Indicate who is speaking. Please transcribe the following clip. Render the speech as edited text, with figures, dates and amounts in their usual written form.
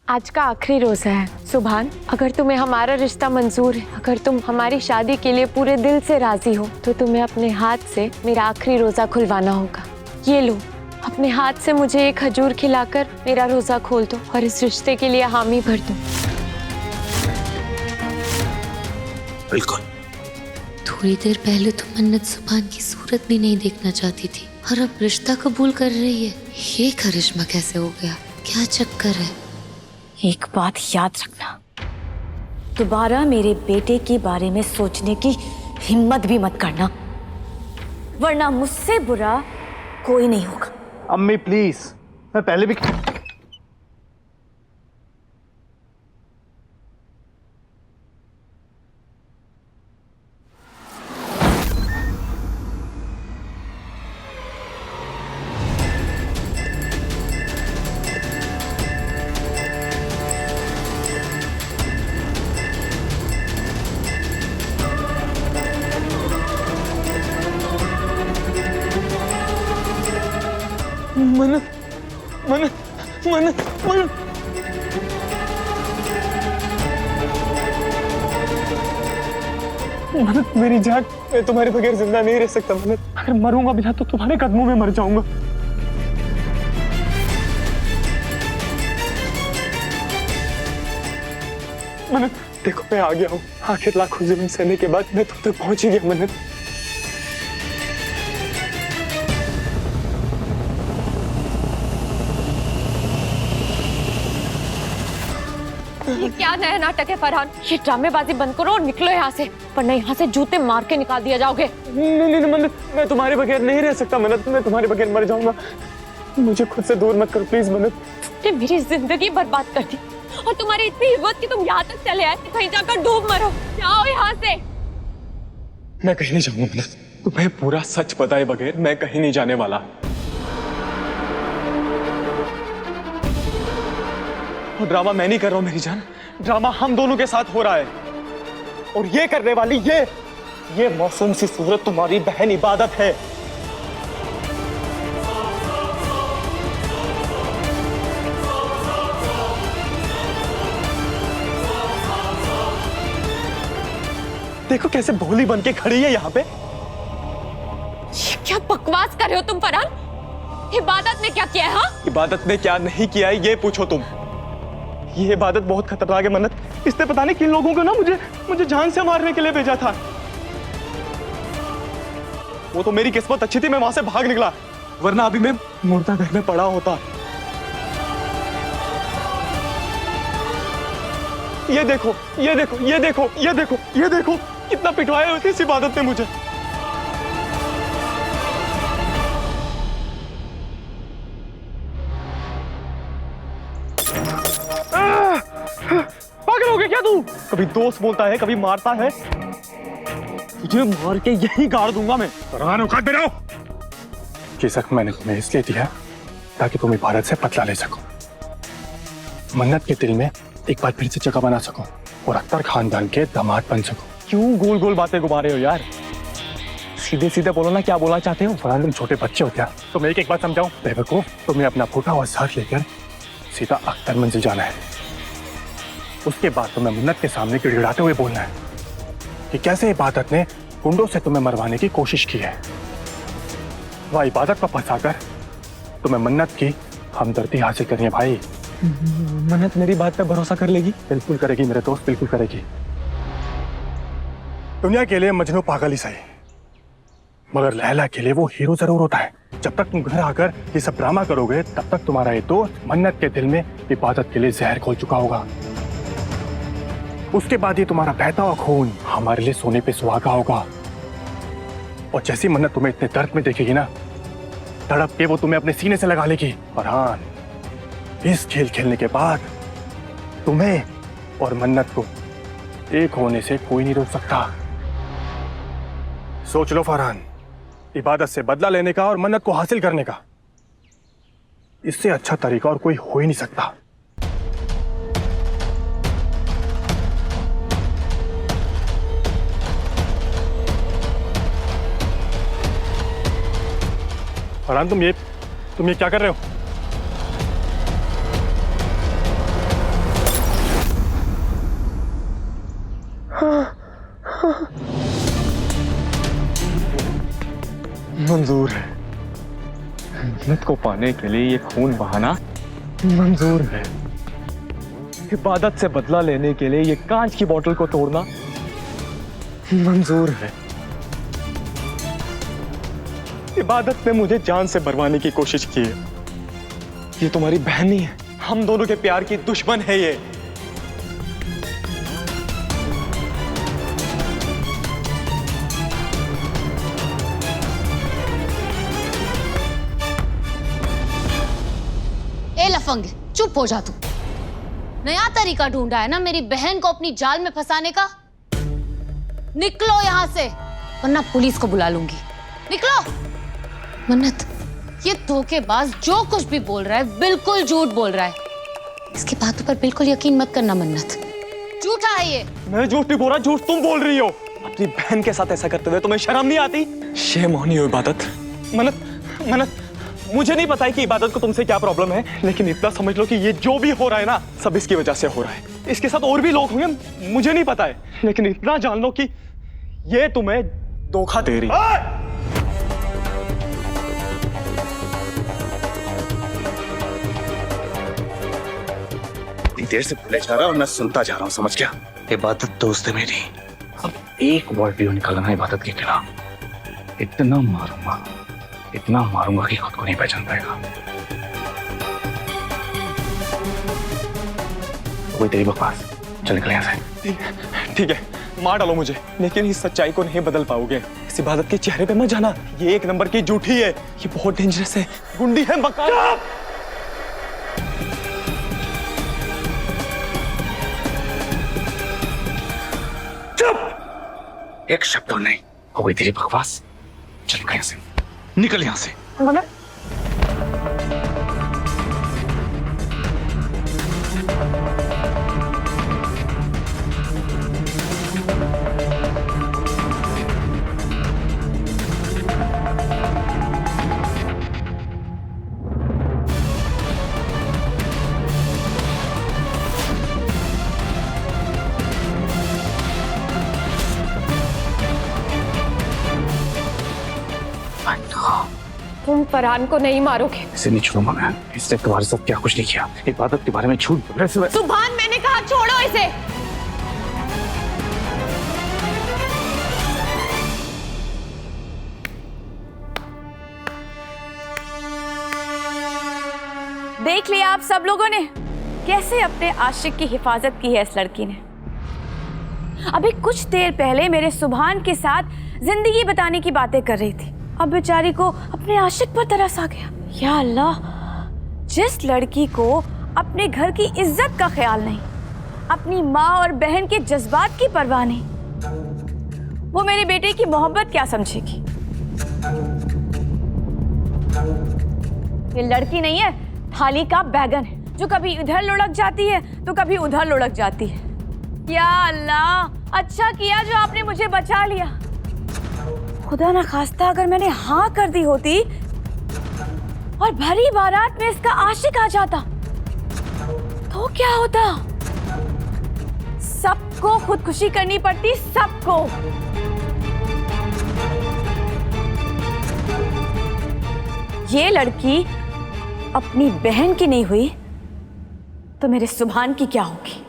Speaker 1: आज का आखिरी रोजा है सुभान। अगर तुम्हें हमारा रिश्ता मंजूर है, अगर तुम हमारी शादी के लिए पूरे दिल से राजी हो, तो तुम्हें अपने हाथ से मेरा आखिरी रोजा खुलवाना होगा। ये लो, अपने हाथ से मुझे एक खजूर खिलाकर मेरा रोजा खोल दो और इस रिश्ते के लिए हामी भर दो।
Speaker 2: बिल्कुल।
Speaker 3: थोड़ी देर पहले तो मन्नत सुभान की सूरत भी नहीं देखना चाहती थी और अब रिश्ता कबूल कर रही है। ये करिश्मा कैसे हो गया? क्या चक्कर है?
Speaker 4: एक बात याद रखना, दोबारा मेरे बेटे के बारे में सोचने की हिम्मत भी मत करना, वरना मुझसे बुरा कोई नहीं होगा।
Speaker 2: अम्मी प्लीज, मैं पहले भी मन्नत मन्नत मन्नत मन्नत मन्नत मेरी जान, मैं तुम्हारे बगैर जिंदा नहीं रह सकता मन्नत। अगर मरूंगा भी ना तो तुम्हारे कदमों में मर जाऊंगा। मन्नत देखो, मैं आ गया हूँ। आखिर लाखों जुल्म सहने के बाद मैं तुम तक पहुंच ही गया मन्नत।
Speaker 1: ये क्या नया नाटक है फरहान? ये ड्रामेबाजी बंद करो और निकलो यहाँ से, वरना यहाँ से जूते मार के निकाल दिया जाओगे।
Speaker 2: नहीं नहीं मन्नत, मैं तुम्हारे बगैर नहीं रह सकता मन्नत। मैं तुम्हारे बगैर मर जाऊंगा। मुझे खुद से दूर मत करो प्लीज मन्नत।
Speaker 1: तुमने मेरी जिंदगी बर्बाद कर दी और तुम्हारी इतनी हिम्मत कि तुम यहाँ तक चले आए कि कहीं जाकर डूब मरो। जाओ यहाँ से।
Speaker 2: मैं कहीं नहीं जाऊंगा मन्नत। तुम्हें पूरा सच बताए बगैर मैं कहीं नहीं जाने वाला। और ड्रामा मैं नहीं कर रहा हूं मेरी जान, ड्रामा हम दोनों के साथ हो रहा है। और ये करने वाली ये मौसम सी सूरत तुम्हारी बहन इबादत है। देखो कैसे भोली बन के खड़ी है यहाँ पे।
Speaker 1: ये क्या बकवास कर रहे हो तुम फरहान? इबादत ने क्या किया है? हाँ,
Speaker 2: इबादत ने क्या नहीं किया है ये पूछो तुम। ये इबादत बहुत खतरनाक है मन्नत। इसने पता नहीं किन लोगों को ना मुझे जान से मारने के लिए भेजा था। वो तो मेरी किस्मत अच्छी थी, मैं वहां से भाग निकला, वरना अभी मैं मुर्दा घर में पड़ा होता। ये देखो ये देखो ये देखो ये देखो ये देखो, कितना पिटवाया हुआ इस इबादत ने मुझे। पागल हो गया क्या तू? कभी दोस्त बोलता है, कभी मारता है। तुझे मार के यही गाड़ दूंगा मैं। फरहान औकात में रहो। ये जख्म मैंने तुम्हें इसलिए दिया ताकि तुम इबादत से बदला ले सको, मन्नत के दिल में एक बार फिर से जगह बना सको और अख्तर खानदान के दामाद बन सको। क्यों गोल गोल बातें घुमा रहे हो यार? सीधे सीधे बोलो ना, क्या बोलना चाहते हो? फरहान तुम छोटे बच्चे हो क्या? तुम्हें एक बात समझाऊं बेवकूफ, तुम्हें अपना फूटा हुआ साथ लेकर सीधा अख्तर मंजिल जाना है। उसके बाद तुम्हें मन्नत के सामने गिड़गिड़ाते हुए बोलना है कि कैसे इबादत ने गुंडों से तुम्हें मरवाने की कोशिश की है। वह इबादत पर फंसाकर तुम्हें मन्नत की हमदर्दी हासिल करनी है भाई। मन्नत मेरी बात पे भरोसा कर लेगी? बिल्कुल करेगी मेरे दोस्त, बिल्कुल करेगी। दुनिया के लिए मजनू पागल ही सही, मगर लैला के लिए वो हीरो जरूर होता है। जब तक तुम घर आकर ये सब ड्रामा करोगे तब तक तुम्हारा ये दोस्त मन्नत के दिल में इबादत के लिए जहर घोल चुका होगा। उसके बाद ये तुम्हारा बहता हुआ खून हमारे लिए सोने पे सुहागा होगा। और जैसी मन्नत तुम्हें इतने दर्द में देखेगी ना, तड़प के वो तुम्हें अपने सीने से लगा लेगी। फरहान, इस खेल खेलने के बाद तुम्हें और मन्नत को एक होने से कोई नहीं रोक सकता। सोच लो फरहान, इबादत से बदला लेने का और मन्नत को हासिल करने का, इससे अच्छा तरीका और कोई हो ही नहीं सकता। फरहान तुम ये क्या कर रहे हो? मंजूर है। जन्नत को पाने के लिए ये खून बहाना मंजूर है। इबादत से बदला लेने के लिए ये कांच की बोतल को तोड़ना मंजूर है। इबादत ने मुझे जान से मरवाने की कोशिश की है। ये तुम्हारी बहन नहीं है, हम दोनों के प्यार की दुश्मन है ये।
Speaker 3: ए लफंग, चुप हो जा तू। नया तरीका ढूंढा है ना मेरी बहन को अपनी जाल में फंसाने का। निकलो यहाँ से वरना पुलिस को बुला लूंगी। निकलो। मन्नत, ये धोखेबाज जो कुछ भी बोल रहा है बिल्कुल झूठ बोल रहा है। इसकी बातों पर बिल्कुल यकीन मत करना मन्नत, झूठा है ये।
Speaker 2: मैं झूठ नहीं बोल रहा, झूठ तुम बोल रही हो। अपनी बहन के साथ ऐसा करते हुए तुम्हें शर्म नहीं आती? शेम होनी हो इबादत। मन्नत, मुझे नहीं पता है कि इबादत को तुमसे क्या प्रॉब्लम है, लेकिन इतना समझ लो कि ये जो भी हो रहा है ना, सब इसकी वजह से हो रहा है। इसके साथ और भी लोग होंगे, मुझे नहीं पता है, लेकिन इतना जान लो कि ये तुम्हें धोखा दे रही है।
Speaker 5: देर से बोले जा रहा हूँ, मैं सुनता जा रहा हूँ, समझ गया? इबादत दोस्त है मेरी। अब एक वर्ड भी निकालना इबादत के खिलाफ। इतना मारूंगा कि खुद को नहीं पहचान पाएगा। कोई तेरी बकवास, चल निकल यहाँ से।
Speaker 2: ठीक है, मार डालो मुझे, लेकिन इस सच्चाई को नहीं बदल पाओगे। इस इबादत के चेहरे पे मत जाना, ये एक नंबर की झूठी है, ये बहुत डेंजरस है, गुंडी है, बकवास।
Speaker 5: एक शब्द और नहीं, हो गई तेरी बकवास। चल यहाँ से, निकल यहाँ से।
Speaker 1: तुम फरहान को नहीं मारोगे।
Speaker 5: इसे नहीं छोड़ूंगा मैं, इसने तुम्हारे साथ क्या कुछ नहीं किया। इबादत के बारे में झूठ बोल रहे थे।
Speaker 1: सुभान, मैंने कहा छोड़ो इसे।
Speaker 4: देख लिया आप सब लोगों ने कैसे अपने आशिक की हिफाजत की है इस लड़की ने। अभी कुछ देर पहले मेरे सुभान के साथ जिंदगी बताने की बातें कर रही थी, अब बेचारी को अपने आशिक पर तरस आ गया। या अल्लाह, जिस लड़की को अपने घर की इज्जत का ख्याल नहीं, अपनी माँ और बहन के जज्बात की परवाह नहीं, वो मेरे बेटे की मोहब्बत क्या समझेगी। ये लड़की नहीं है, थाली का बैगन है, जो कभी इधर लुढ़क जाती है तो कभी उधर लुढ़क जाती है। या अल्लाह, अच्छा किया जो आपने मुझे बचा लिया। खुदा ना खास्ता अगर मैंने हाँ कर दी होती और भरी बारात में इसका आशिक आ जाता तो क्या होता। सबको खुदकुशी करनी पड़ती, सबको। ये लड़की अपनी बहन की नहीं हुई तो मेरे सुभान की क्या होगी।